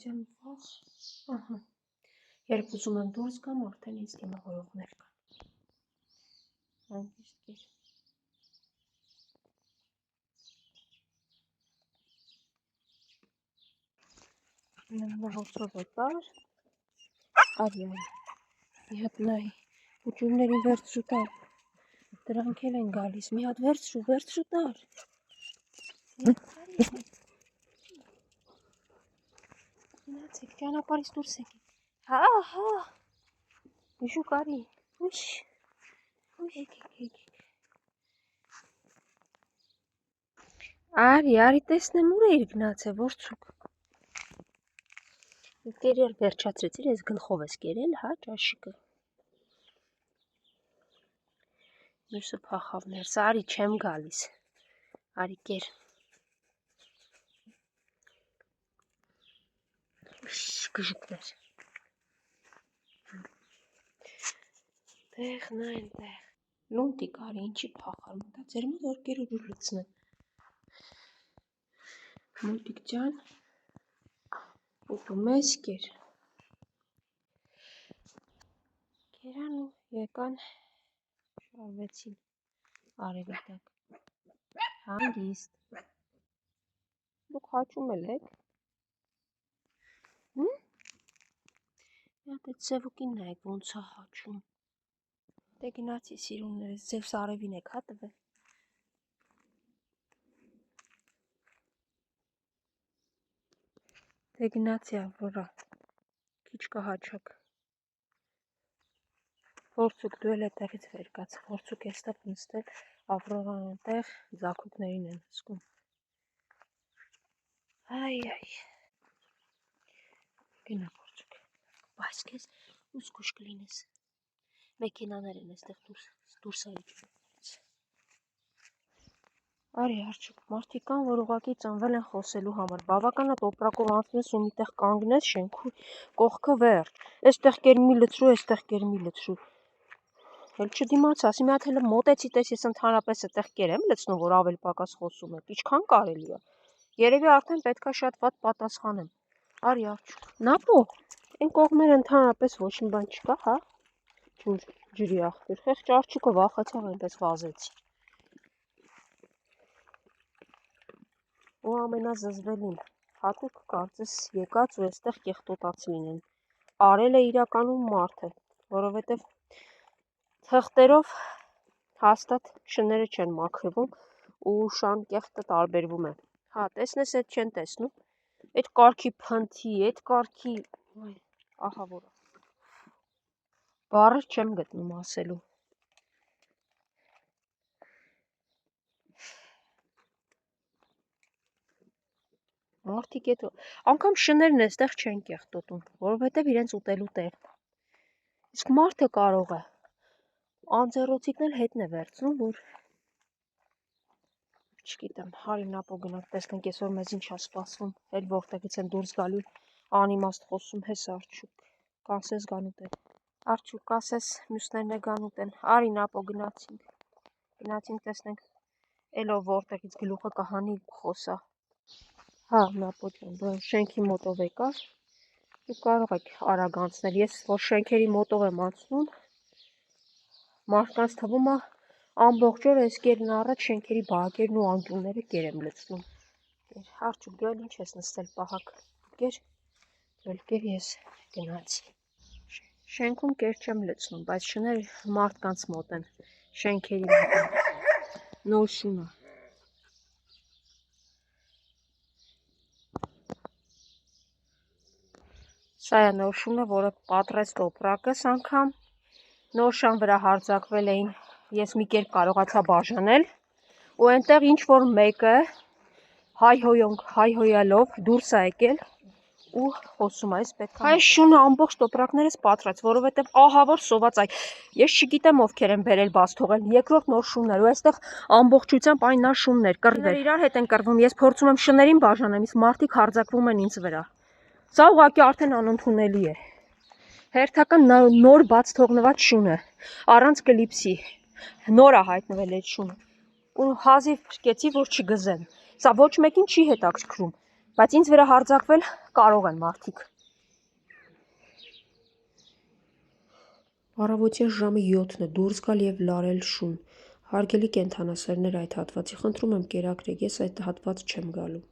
Ջան, վախ։ Ահա։ Երբ ուզում եմ դուրս գամ, արդեն ինձ դիմավորողներ կան։ Հանգիստ կեր։ Նահոցով օտար։ Արի, մի հատ նայ։ Ուջուրներին վերցրու տար։ Դրանք էլ են գալիս։ Մի հատ վերցրու տար։ Գնացեք, ճանապարհից դուրս եկեք։ Հա։ Իժուկ արի։ Ուշ։ Եկեք։ Արի, տեսնեմ ուր էիր գնացել, ворցուկ։ Կերեր վերջացրեցիր, ես գլխով ես կերել, հա, ճաշիկը։ Մյուսը փախավ ներս, արի, չեմ գալիս։ Արի, կեր։ Գժուկներ։ Տեղն այնտեղ։ Լունտիկ արի, ինչի փախար, մտա ձեր մոտ որ կեր ու լցնեն։ Լունտիկ ջան, ուտում ես կեր։ Կերան ու եկան, շարվեցին արևի տակ։ Հանգիստ։ Դուք հաճում էլ եք։ Մի հատ այդ սևուկին նայեք ոնց է հաճում։ Դե գնացի սիրուններս, ձեզ արևին եք հա տվել։ Դե գնացի Ավրորա, քիչ կհաճակ։ Ворցուկ դու էլ այդտեղից վեր կաց, ворցուկ էստեղ նստել, Ավրորան այնտեղ զաքուկներին են հսկում։ Այ։ Գնա ворցուկ, բայց քեզ ուսկուշ կլինես։ Մեքենաներ են այստեղ դուրս արի։ Արի արջուկ, մարդիկ կան, որ ուղղակի ծնվել են խոսելու համար, բավական է տոպրակով անցնես ու միտեղ կանգնես շենքի կողքը վերջ, այստեղ կեր մի լցրու, այստեղ կեր մի լցրու։ Էլ չդիմացած, մի հատ հենց մոտեցի տես ես ընդհանրապես այդտեղ կեր եմ լցնում, որ ավել պակաս խոսում եք, ինչքան կարելի է։ Երևի արդեն պետքա շատ վատ պատասխանեմ։ Արի արջուկ, նապո, այն կողմերը ընդհանրապես ոչ մի բան չկա, հա։ Ջրի աղբյուր, խեղճ արջուկը վախեցավ այնպես վազեցի։ Ու ամենազզվելին, հատուկ կարծես եկած ու այստեղ կեղտոտած լինեն։ Արել է իրականում մարդը, որովհետև թղթերով հաստատ շները չեն մաքրվում ու շան կեղտը տարբերվում է։ Հա, տեսնես այդ չեն տեսնում։ Այդ կարգի փնթի, այդ կարգի, ահա որ։ Բառեր չեմ գտնում ասելու։ Մարդիկ էդ անգամ շներն այստեղ չեն կեղտոտում, որովհետև իրենց ուտելու տեղ։ Իսկ մարդը կարող է անձեռոցիկն էլ հետն է վերցնում, որ չգիտեմ, հարի նապո գնանք, տեսնենք այսօր մեզ ինչ է սպասվում, էլ որտեղից են դուրս գալու անիմաստ խոսում հես արջուկ, կասես գանուտեն։ Արջուկ, կասես մյուսներն է գանուտեն, արի նապո գնացինք տեսնենք, էլով որտեղից գլուխը կհանի խոսա։ Հա, նապո ջան, շենքի մոտով եկար, ու կարող եք արագ անցնել, ես որ շենքերի մոտով եմ անցնում, մարդկանց թվում է ամբողջ օր այս կերն առաջ շենքերի բակերն ու անկյունները կեր եմ լցնում։ Արջուկ, դու էլ ինչ ես նստել պահակ, կեր ես գնացի։ Շենքում կեր չեմ լցնում, բայց շները մարդկանց մոտ են, շենքերի մոտ են, նոր շունը։ Սա է նոր շունը, որը պատռեց տոպրակս անգամ, նոր շան վրա հարձակվել էին, ես մի կերպ կարողացա բաժանել, ու այնտեղ ինչ որ մեկը հայհոյալով դուրս է եկել ու խոսում է, այս պետք է։ Այս շունը ամբողջ տոպրակներս պատռեց, որովհետև ահա որ սոված այ, ես չգիտեմ ովքեր են բերել բաց թողել, երկրորդ նոր շուններ, ու այստեղ ամբողջությամբ այն նա շուններ, կռվել։ Իրար հետ են կռվում, ես փորձում եմ շներին բաժանեմ, իսկ մարդիկ հարձակվում են ինձ վրա։ Սա ուղղակի արդեն անընդունելի է։ Հերթական նոր բաց թողնված շունը, առանց կլիպսի, նոր է հայտնվել այդ շունը։ Ու հազիվ փրկեցի, որ չգզեն։ Սա ոչ մեկին չի հետաքրքրում։ Բայց ինձ վրա հարձակվել կարող են մարդիկ։ Առավոտյան ժամը 7-ն է, դուրս գալ և լարել շուն։ Հարգելի կենդանասերներ, այդ հատվածի խնդրում եմ կերակրեք, ես այդ հատված չեմ գալու։